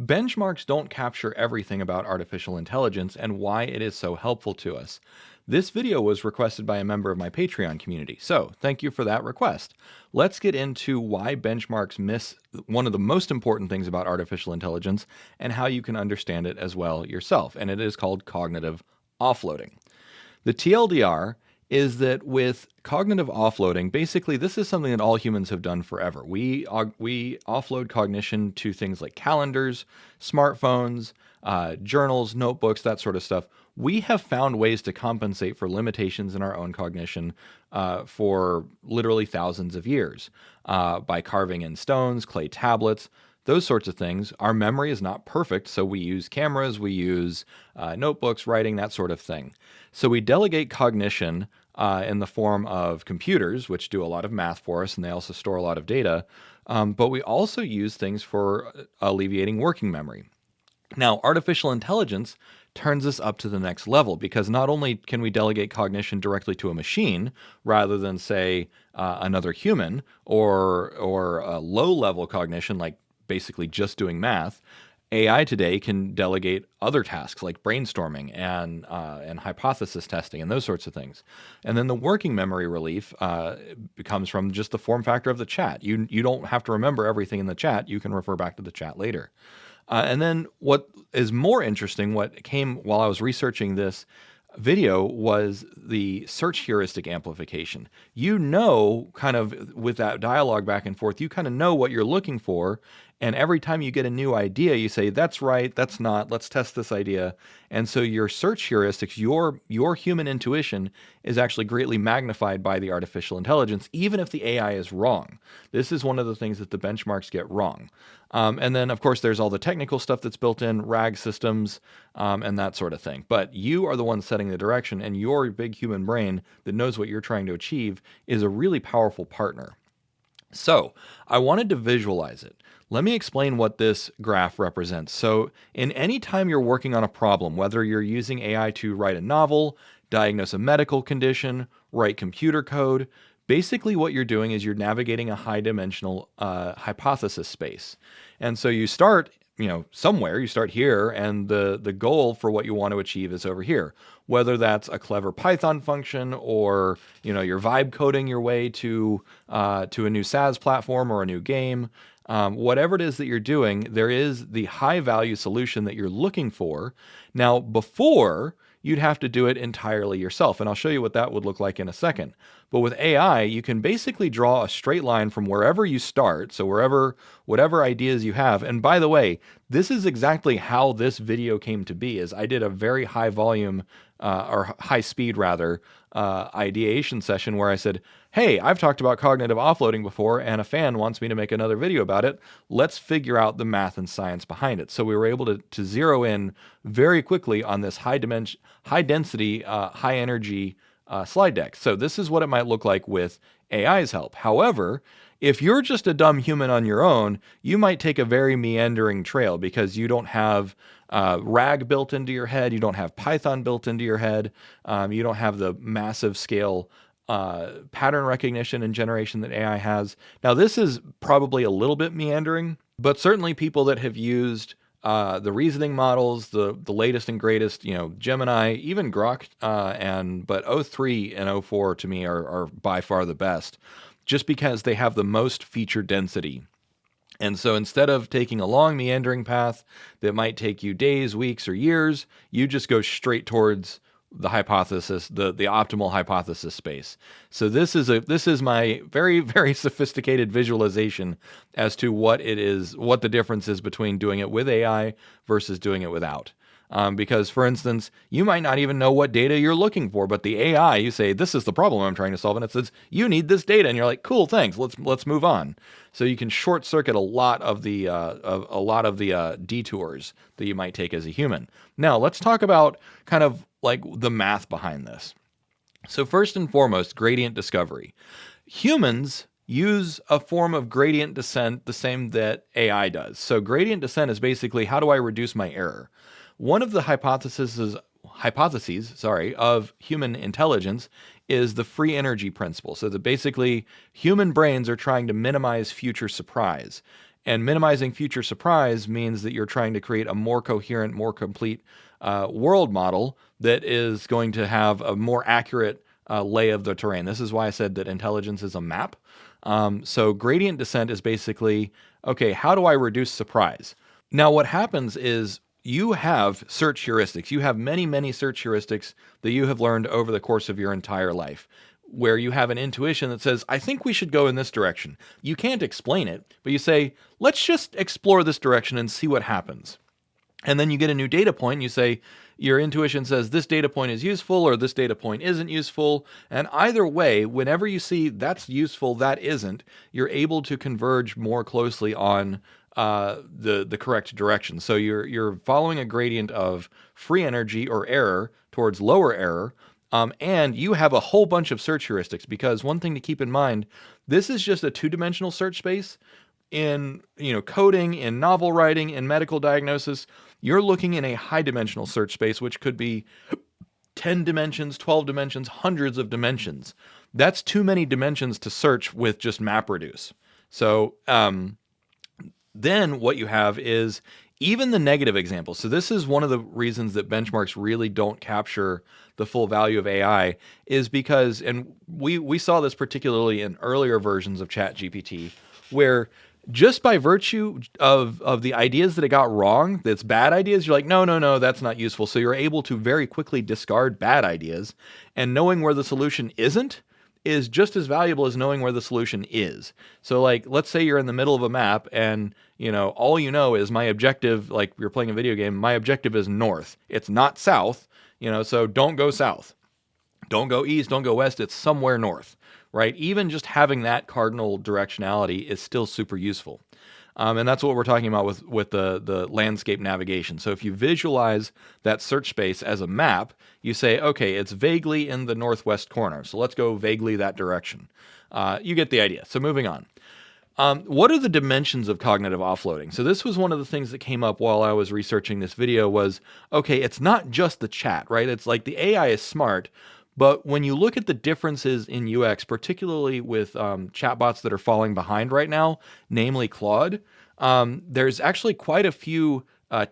benchmarks don't capture everything about artificial intelligence and why it is so helpful to us. This video was requested by a member of my Patreon community, so thank you for that request. Let's get into why benchmarks miss one of the most important things about artificial intelligence and how you can understand it as well yourself, and it is called cognitive offloading. The TLDR is that with cognitive offloading, basically this is something that all humans have done forever. We offload cognition to things like calendars, smartphones, journals, notebooks, that sort of stuff. We have found ways to compensate for limitations in our own cognition for literally thousands of years by carving in stones, clay tablets, those sorts of things. Our memory is not perfect, so we use cameras, we use notebooks, writing, that sort of thing. So we delegate cognition in the form of computers, which do a lot of math for us, and they also store a lot of data. But we also use things for alleviating working memory. Now, artificial intelligence turns us up to the next level because not only can we delegate cognition directly to a machine rather than, say, another human or low-level cognition like basically just doing math. AI today can delegate other tasks like brainstorming and hypothesis testing and those sorts of things. And then the working memory relief comes from just the form factor of the chat. You don't have to remember everything in the chat. You can refer back to the chat later. And then what is more interesting, what came while I was researching this video, was the search heuristic amplification. You know, kind of with that dialogue back and forth, you kind of know what you're looking for. And every time you get a new idea, you say, that's right, that's not, let's test this idea. And so your search heuristics, your human intuition is actually greatly magnified by the artificial intelligence, even if the AI is wrong. This is one of the things that the benchmarks get wrong. And then, of course, there's all the technical stuff that's built in, RAG systems, and that sort of thing. But you are the one setting the direction, and your big human brain that knows what you're trying to achieve is a really powerful partner. So I wanted to visualize it. Let me explain what this graph represents. So in any time you're working on a problem, whether you're using AI to write a novel, diagnose a medical condition, write computer code, basically what you're doing is you're navigating a high-dimensional hypothesis space. And so you start somewhere, you start here, and the goal for what you want to achieve is over here. Whether that's a clever Python function or, you're vibe coding your way to a new SaaS platform or a new game, whatever it is that you're doing, there is the high value solution that you're looking for. Now, before, you'd have to do it entirely yourself, and I'll show you what that would look like in a second. But with AI, you can basically draw a straight line from wherever you start, so whatever ideas you have. And by the way, this is exactly how this video came to be, is I did a very high volume, or high speed rather, ideation session where I said, hey, I've talked about cognitive offloading before, and a fan wants me to make another video about it. Let's figure out the math and science behind it. So we were able to zero in very quickly on this high density, high energy slide deck. So this is what it might look like with AI's help. However, if you're just a dumb human on your own, you might take a very meandering trail because you don't have RAG built into your head, you don't have Python built into your head, you don't have the massive scale pattern recognition and generation that AI has. Now, this is probably a little bit meandering, but certainly people that have used the reasoning models, the latest and greatest, Gemini, even Grok, but O3 and O4 to me are by far the best, just because they have the most feature density. And so instead of taking a long meandering path that might take you days, weeks, or years, you just go straight towards the hypothesis, the optimal hypothesis space. So this is my very, very sophisticated visualization as to what the difference is between doing it with AI versus doing it without. Because, for instance, you might not even know what data you're looking for, but the AI, you say, this is the problem I'm trying to solve, and it says, you need this data, and you're like, cool, thanks, let's move on. So you can short circuit a lot of the detours that you might take as a human. Now, let's talk about kind of like the math behind this. So first and foremost, gradient discovery. Humans use a form of gradient descent the same that AI does. So gradient descent is basically, how do I reduce my error? One of the hypotheses of human intelligence is the free energy principle. So that basically human brains are trying to minimize future surprise. And minimizing future surprise means that you're trying to create a more coherent, more complete world model that is going to have a more accurate lay of the terrain. This is why I said that intelligence is a map. So gradient descent is basically, okay, how do I reduce surprise? Now, what happens is you have search heuristics. You have many, many search heuristics that you have learned over the course of your entire life, where you have an intuition that says, I think we should go in this direction. You can't explain it, but you say, let's just explore this direction and see what happens. And then you get a new data point and you say, your intuition says this data point is useful or this data point isn't useful. And either way, whenever you see that's useful, that isn't, you're able to converge more closely on the correct direction. So you're following a gradient of free energy or error towards lower error. And you have a whole bunch of search heuristics, because one thing to keep in mind, this is just a two-dimensional search space. In coding, in novel writing, in medical diagnosis, you're looking in a high-dimensional search space, which could be 10 dimensions, 12 dimensions, hundreds of dimensions. That's too many dimensions to search with just MapReduce. So then what you have is even the negative examples. So this is one of the reasons that benchmarks really don't capture the full value of AI, is because, and we saw this particularly in earlier versions of ChatGPT, where just by virtue of the ideas that it got wrong, that's bad ideas, you're like, no, that's not useful. So you're able to very quickly discard bad ideas, and knowing where the solution isn't is just as valuable as knowing where the solution is. So like, let's say you're in the middle of a map and all is my objective, like you're playing a video game, my objective is north. It's not south, so don't go south. Don't go east, don't go west, it's somewhere north, right? Even just having that cardinal directionality is still super useful. And that's what we're talking about with the landscape navigation. So if you visualize that search space as a map, you say, okay, it's vaguely in the northwest corner, so let's go vaguely that direction. You get the idea. So moving on. What are the dimensions of cognitive offloading? So this was one of the things that came up while I was researching this video was, okay, it's not just the chat, right? It's like the AI is smart, but when you look at the differences in UX, particularly with chatbots that are falling behind right now, namely Claude, there's actually quite a few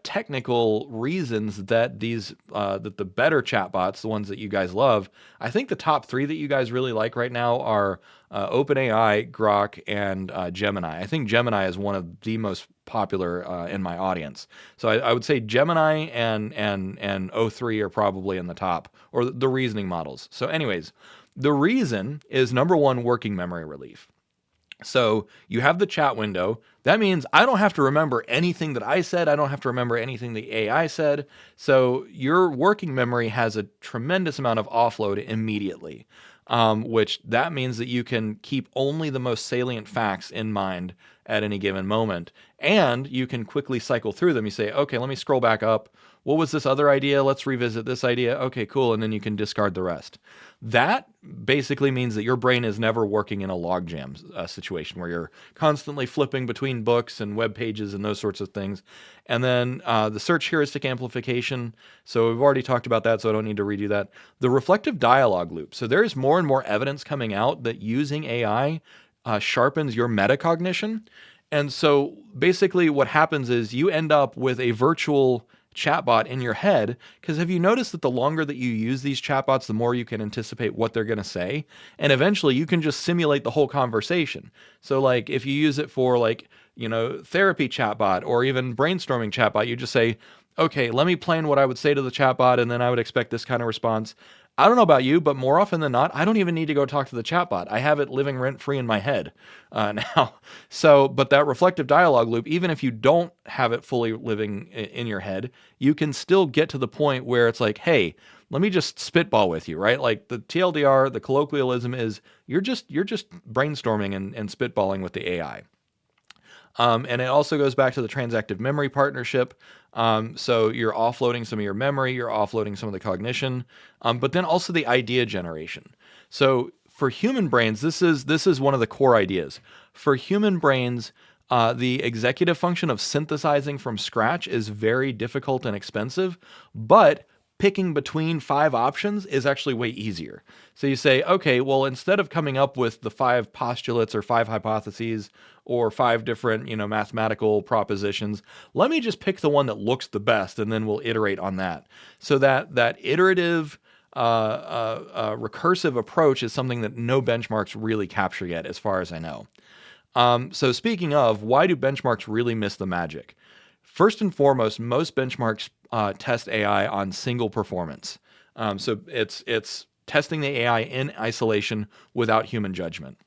technical reasons that that the better chatbots, the ones that you guys love, I think the top three that you guys really like right now are OpenAI, Grok, and Gemini. I think Gemini is one of the most popular in my audience. So I would say Gemini and O3 are probably in the top, or the reasoning models. So anyways, the reason is number one, working memory relief. So you have the chat window. That means I don't have to remember anything that I said. I don't have to remember anything the AI said. So your working memory has a tremendous amount of offload immediately, which that means that you can keep only the most salient facts in mind at any given moment. And you can quickly cycle through them. You say, okay, let me scroll back up. What was this other idea? Let's revisit this idea. Okay, cool. And then you can discard the rest. That basically means that your brain is never working in a logjam situation where you're constantly flipping between books and web pages and those sorts of things. And then the search heuristic amplification. So we've already talked about that, so I don't need to redo that. The reflective dialogue loop. So there's more and more evidence coming out that using AI sharpens your metacognition. And so basically what happens is you end up with a virtual chatbot in your head, because have you noticed that the longer that you use these chatbots, the more you can anticipate what they're going to say, and eventually you can just simulate the whole conversation. So like if you use it for therapy chatbot or even brainstorming chatbot, you just say, okay, let me plan what I would say to the chatbot, and then I would expect this kind of response. I don't know about you, but more often than not, I don't even need to go talk to the chatbot. I have it living rent-free in my head now. So, but that reflective dialogue loop, even if you don't have it fully living in your head, you can still get to the point where it's like, hey, let me just spitball with you, right? Like the TLDR, the colloquialism is you're just brainstorming and spitballing with the AI. And it also goes back to the transactive memory partnership. So you're offloading some of your memory, you're offloading some of the cognition, but then also the idea generation. So for human brains, this is one of the core ideas. For human brains, the executive function of synthesizing from scratch is very difficult and expensive, but picking between 5 options is actually way easier. So you say, okay, well, instead of coming up with the 5 postulates or 5 hypotheses or 5 different, mathematical propositions, let me just pick the one that looks the best, and then we'll iterate on that. So that iterative, recursive approach is something that no benchmarks really capture yet, as far as I know. So speaking of, why do benchmarks really miss the magic? First and foremost, most benchmarks test AI on single performance. So it's testing the AI in isolation without human judgment.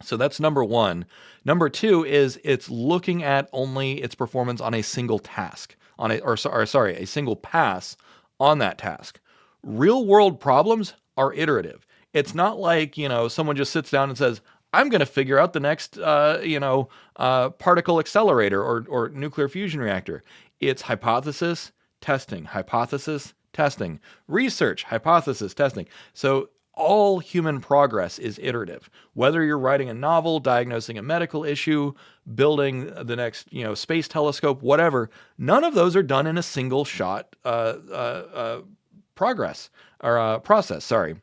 So that's number one. Number two is it's looking at only its performance on a single task, a single pass on that task. Real world problems are iterative. It's not like, someone just sits down and says, I'm going to figure out the next, particle accelerator or nuclear fusion reactor. It's hypothesis, testing, research, hypothesis, testing. So all human progress is iterative. Whether you're writing a novel, diagnosing a medical issue, building the next, space telescope, whatever, none of those are done in a single shot process. Sorry.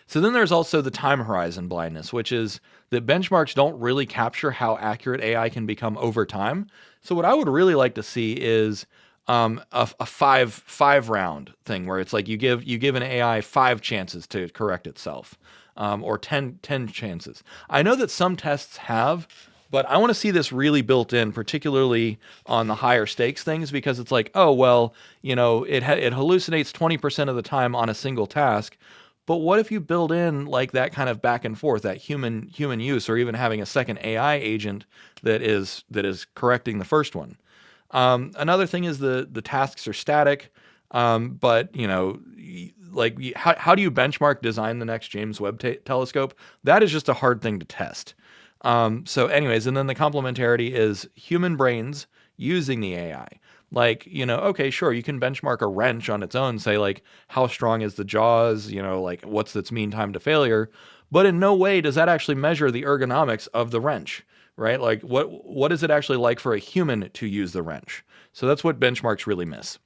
So then there's also the time horizon blindness, which is that benchmarks don't really capture how accurate AI can become over time. So what I would really like to see is a five round thing where it's like you give an AI 5 chances to correct itself, or 10 chances. I know that some tests have, but I want to see this really built in, particularly on the higher stakes things, because it's like, oh well, it hallucinates 20% of the time on a single task. But what if you build in like that kind of back and forth, that human use, or even having a second AI agent that is correcting the first one? Another thing is the tasks are static, but how do you benchmark design the next James Webb telescope? That is just a hard thing to test. So anyways, and then the complementarity is human brains using the AI. Like, okay, sure, you can benchmark a wrench on its own, say like, how strong is the jaws, like what's its mean time to failure, but in no way does that actually measure the ergonomics of the wrench, right? Like what is it actually like for a human to use the wrench? So that's what benchmarks really miss.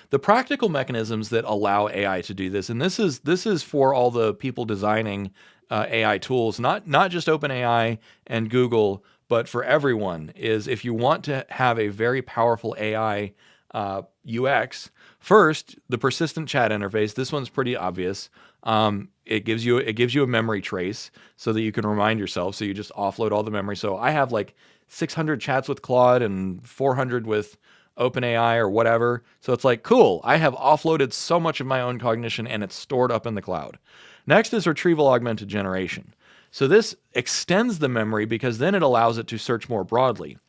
The practical mechanisms that allow AI to do this, and this is for all the people designing AI tools, not just OpenAI and Google, but for everyone, is if you want to have a very powerful AI UX, first, the persistent chat interface. This one's pretty obvious. It gives you a memory trace so that you can remind yourself. So you just offload all the memory. So I have like 600 chats with Claude and 400 with OpenAI or whatever. So it's like, cool, I have offloaded so much of my own cognition and it's stored up in the cloud. Next is retrieval augmented generation. So this extends the memory because then it allows it to search more broadly.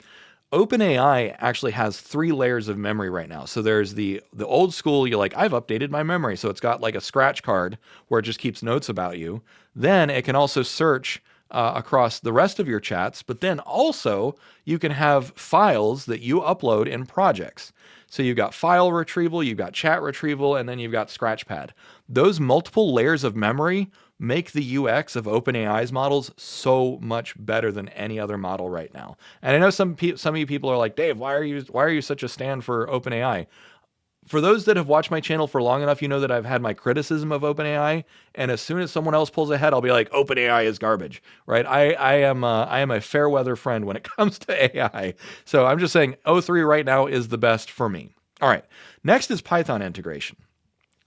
OpenAI actually has 3 layers of memory right now. So there's the old school, you're like, I've updated my memory. So it's got like a scratch card where it just keeps notes about you. Then it can also search across the rest of your chats, but then also you can have files that you upload in projects. So you've got file retrieval, you've got chat retrieval, and then you've got Scratchpad. Those multiple layers of memory make the UX of OpenAI's models so much better than any other model right now. And I know some of you people are like, Dave, why are you such a stan for OpenAI? For those that have watched my channel for long enough, you know that I've had my criticism of OpenAI, and as soon as someone else pulls ahead, I'll be like, OpenAI is garbage, right? I am a fair weather friend when it comes to AI. So I'm just saying O3 right now is the best for me. All right, next is Python integration.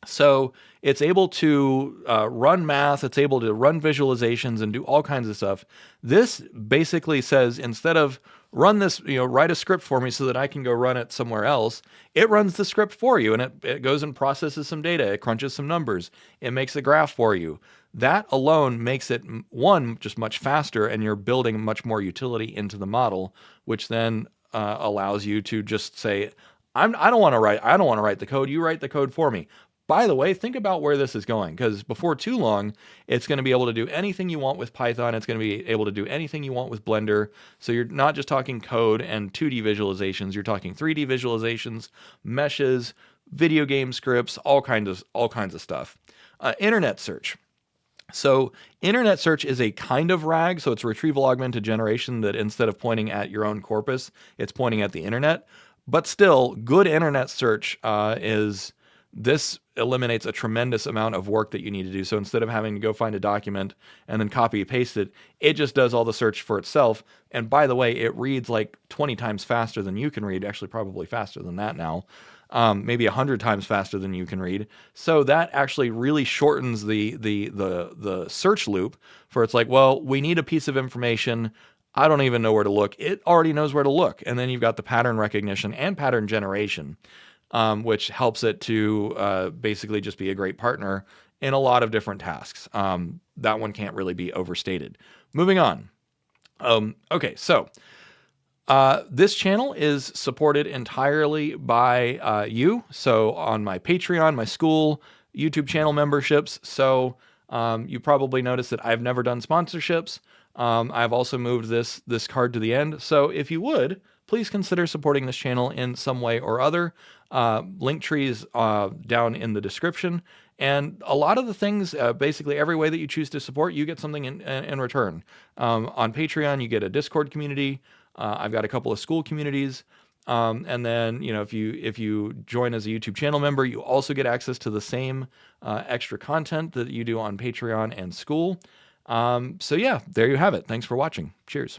So it's able to run math, it's able to run visualizations and do all kinds of stuff. This basically says, instead of run this, write a script for me so that I can go run it somewhere else, it runs the script for you, and it goes and processes some data, it crunches some numbers, it makes a graph for you. That alone makes it, one, just much faster, and you're building much more utility into the model, which then allows you to just say, I don't want to write the code, you write the code for me. By the way, think about where this is going, because before too long, it's going to be able to do anything you want with Python. It's going to be able to do anything you want with Blender. So you're not just talking code and 2D visualizations. You're talking 3D visualizations, meshes, video game scripts, all kinds of stuff. Internet search. So internet search is a kind of RAG. So it's retrieval augmented generation that instead of pointing at your own corpus, it's pointing at the internet. But still, good internet search is This eliminates a tremendous amount of work that you need to do. So instead of having to go find a document and then copy and paste it, it just does all the search for itself. And by the way, it reads like 20 times faster than you can read, actually probably faster than that now. Maybe 100 times faster than you can read. So that actually really shortens the search loop, for it's like, well, we need a piece of information. I don't even know where to look. It already knows where to look. And then you've got the pattern recognition and pattern generation, which helps it to basically just be a great partner in a lot of different tasks. That one can't really be overstated. Moving on. Okay, so this channel is supported entirely by you. So on my Patreon, my school, YouTube channel memberships. So you probably noticed that I've never done sponsorships. I've also moved this card to the end. So if you would, please consider supporting this channel in some way or other. Linktree is down in the description. And a lot of the things, basically every way that you choose to support, you get something in return. On Patreon, you get a Discord community. I've got a couple of school communities. And then, if you join as a YouTube channel member, you also get access to the same extra content that you do on Patreon and school. So yeah, there you have it. Thanks for watching. Cheers.